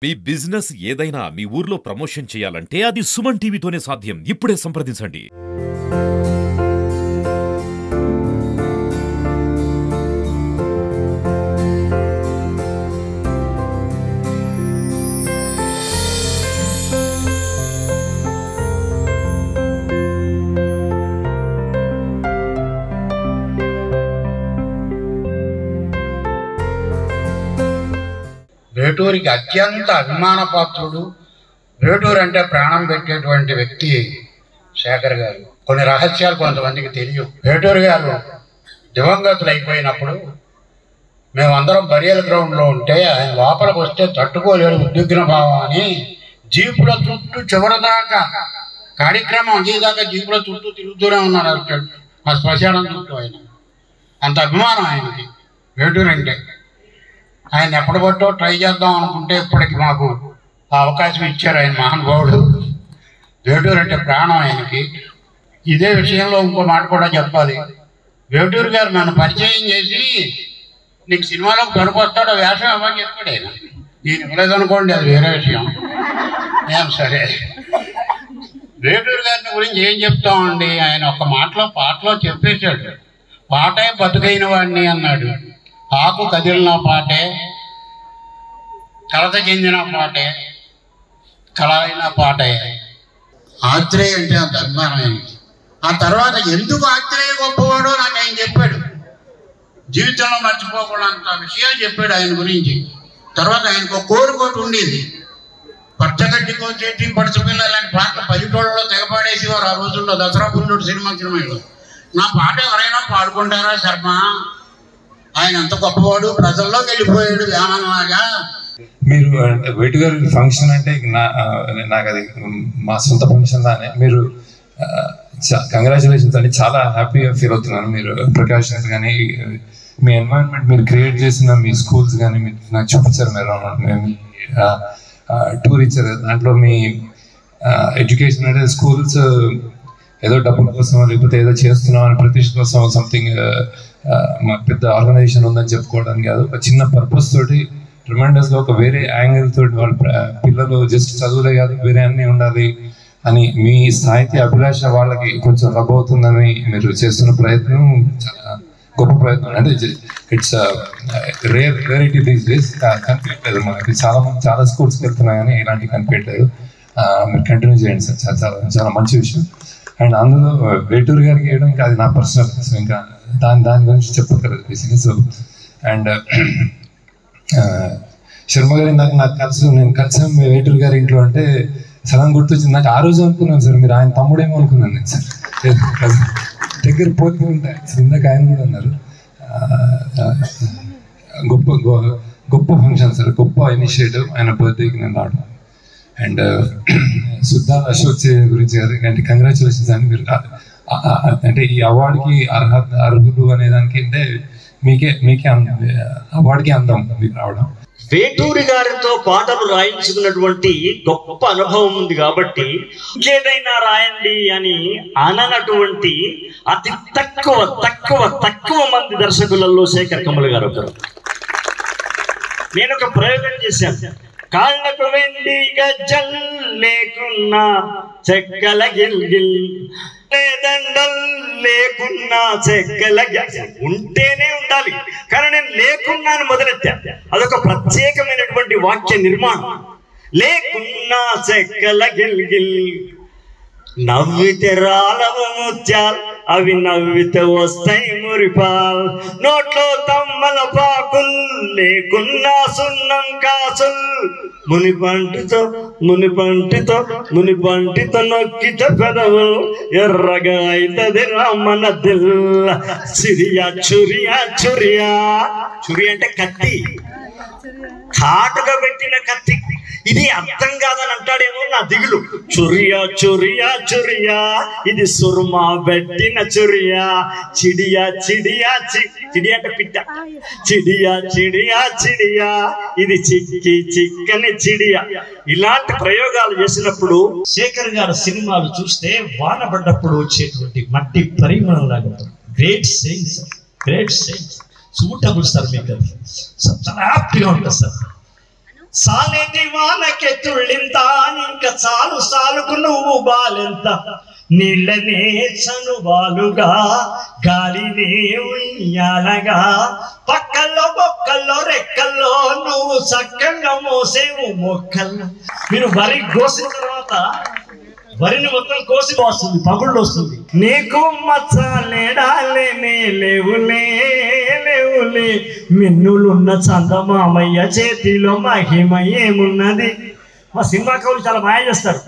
మీ business ఏదైనా మీ ఊర్లో promotion చేయాలంటే అది సుమన్ టీవీతోనే సాధ్యం. ఇప్పుడే సంప్రదించండి. వేటూరికి అత్యంత అభిమానపాత్రుడు, వేటూరు అంటే ప్రాణం పెట్టేటువంటి వ్యక్తి శేఖర్ గారు. కొన్ని రహస్యాలు కొంతమందికి తెలియవు. వేటూరు గారు దివంగతులు అయిపోయినప్పుడు మేమందరం బరియల్ గ్రౌండ్లో ఉంటే ఆయన లోపలికి వస్తే తట్టుకోలేడు ఉద్విగ్న భావం అని జీపుల చుట్టూ చివరిదాకా కార్యక్రమం అందేదాకా జీపుల చుట్టూ తిరుగుతూనే ఉన్నారు ఆ శ్మశానం చుట్టూ. ఆయన అంత అభిమానం ఆయనకి వేటూరు అంటే. ఆయన ఎప్పటిబట్టో ట్రై చేద్దాం అనుకుంటే ఇప్పటికి మాకు ఆ అవకాశం ఇచ్చారు ఆయన మహానుభావుడు. వేటూరు అంటే ప్రాణం ఆయనకి. ఇదే విషయంలో ఇంకో మాట కూడా చెప్పాలి. వేటూరు గారు నన్ను పరిచయం చేసి నీకు సినిమాలోకి పనికొస్తాడో వేషం ఇవ్వని చెప్పాడు ఆయన. నేను ఇవ్వలేదనుకోండి, అది వేరే విషయం. ఏం సరే, వేటూరు గారిని గురించి ఏం చెప్తామండి, ఆయన ఒక పాటలో చెప్పేశాడు. పాటే బతుకైన వాడిని అన్నాడు. ఆకు కదిలిన పాటే, కలత చెందిన పాటే, కళైన పాటే. ఆత్రేయ అంటే అంత అభిమానం ఆయనకి. ఆ తర్వాత ఎందుకు ఆత్రేయ గొప్పవాడో నాకు ఆయన చెప్పాడు. జీవితంలో మర్చిపోకుండా అంత విషయాలు చెప్పాడు ఆయన గురించి. తర్వాత ఆయనకు కోరుకోటి ఉండేది. పచ్చగడ్డికో చేతి పడుచుపిల్ల లాంటి పాటలు పల్లెటూళ్ళలో తెగపాడేసేవారు ఆ రోజుల్లో. దసరా పుల్లుడు సినిమాలో నా పాట ఎవరైనా పాడుకుంటారా శర్మ? ఆయన అంత గొప్పవాడు, ప్రజల్లోకి వెళ్ళిపోయాడు వ్యామనలాగా. మీరు వేటు గారి ఫంక్షన్ అంటే నాకు అది మా సొంత ఫంక్షన్ లానే. మీరు కంగ్రాచులేషన్స్ అండి, చాలా హ్యాపీగా ఫీల్ అవుతున్నాను. మీరు ప్రికాషన్స్ కానీ మీ ఎన్వైరన్మెంట్ మీరు క్రియేట్ చేసిన మీ స్కూల్స్ కానీ మీరు నాకు చూపించారు. మీరు మీ టూర్ ఇచ్చారు. దాంట్లో మీ ఎడ్యుకేషన్ అంటే స్కూల్స్ ఏదో డబ్బుల కోసం లేకపోతే ఏదో చేస్తున్నాం అని ప్రతిష్ట కోసం సంథింగ్ మా పెద్ద ఆర్గనైజేషన్ ఉందని చెప్పుకోవడానికి కాదు, ఒక చిన్న పర్పస్ తోటి ట్రిమెండస్గా ఒక వేరే యాంగిల్ తోటి వాళ్ళ పిల్లలు జస్ట్ చదువులే కాదు వేరే అన్నీ ఉండాలి అని మీ సాహిత్య అభిలాష వాళ్ళకి కొంచెం రబ్ అవుతుందని మీరు చేస్తున్న ప్రయత్నం చాలా గొప్ప ప్రయత్నం. అంటే ఇట్స్ రేరిటీ దీస్ డేస్. కనిపించలేదు మనకి. చాలా స్కూల్స్కి వెళ్తున్నాయి కానీ ఇలాంటివి కనిపించలేదు. మీరు కంటిన్యూ చేయండి సార్, చాలా చాలా మంచి విషయం. అండ్ అందులో వేటూరు గారికి వేయడం ఇంకా అది నా పర్సనల్, సో ఇంకా దాని గురించి చెప్పగలరు బేసిక్గా. సో అండ్ శర్మ గారి నేను కలిసాం వేటూరు గారి ఇంట్లో అంటే సడన్ గుర్తొచ్చింది నాకు. ఆ రోజు అనుకున్నాను సార్ మీరు ఆయన తమ్ముడేమో అనుకున్నాను నేను సార్. దగ్గర పోతూ ఉంటాయి సార్. ఇందాక ఆయన కూడా అన్నారు. గొప్ప ఫంక్షన్ సార్, గొప్ప ఇనిషియేటివ్. ఆయన బర్త్డేకి నేను రావడం. అండ్ సిద్ధార్థ అశోక్ గురించి అంటే కంగ్రాచులేషన్స్ అండి. మీరు అంటే ఈ అవార్డుకి అర్హులు అనేదానికి అంటే మీకే అవార్డుకి అందం మీకు రావడం. వేటూరి గారితో పాటలు రాయించుకున్నటువంటి గొప్ప అనుభవం ఉంది కాబట్టి ఇంకేదైనా రాయండి అని అననటువంటి అతి తక్కువ మంది దర్శకులలో శేఖర్ కమల్ గారు ఒకరు. నేను ఒక ప్రయోగం చేశాను. కాళ్ళకు వెండి గజ్జల్ లేకున్నా చెక్కల గిల్గిల్, దండల్ లేకున్నా చెక్కల ఉంటేనే ఉండాలి, కానీ నేను లేకున్నాను మొదలెట్టా. అదొక ప్రత్యేకమైనటువంటి వాక్య నిర్మాణం. లేకున్నా చెక్కల గిల్గిల్, నవ్వితే రాలవు ముత్యాల్, అవి నవ్వితే వస్తాయి మురిపాల్, నోట్లో తమ్మల పాకుల్, లేకున్నా సున్నం కాసుల్, మునిపంటితో నొక్కిత పెదవు ఎర్రగా అయితది రామన దిల్. చిరియా చురియా చురి అంటే కత్తి, కాటుగా పెట్టిన కత్తి. ఇది అర్థం కాదని అంటాడేమో నా దిగులు. చురియా ఇది సుర్మా పెట్టిన చురియా. చిడియా అంటే పిట్ట. చిడియా ఇది చిక్కని చిడియా. ఇలాంటి ప్రయోగాలు చేసినప్పుడు శేఖర్ గారి సినిమాలు చూస్తే వాన పడ్డప్పుడు వచ్చేటువంటి మట్టి పరిమాణం లాగా ఉంటుంది. Great sayings suitable sir. మీకు అది చాలా హ్యాపీగా ఉంటుంది సార్. సానేటి వానకెత్తుళ్ళింత ఇంకా చాలు సాలుకు నువ్వు బాలెంత నీళ్ళనే చనువాలుగా గాలినే ఉయ్యాలగా పక్కల్లో బొక్కల్లో రెక్కల్లో నువ్వు చక్కగా మోసేవు మొక్కల్లో. మీరు వరి కోసిన తర్వాత వరిని మొత్తం కోసి వస్తుంది, పగుళ్ళు వస్తుంది. నీకు మచ్చలేడాలేనే లేవులే లేవులే మిన్నులున్న చందమామయ్య చేతిలో మహిమ ఏమున్నది. మా సినిమా కవులు చాలా మాయ చేస్తారు.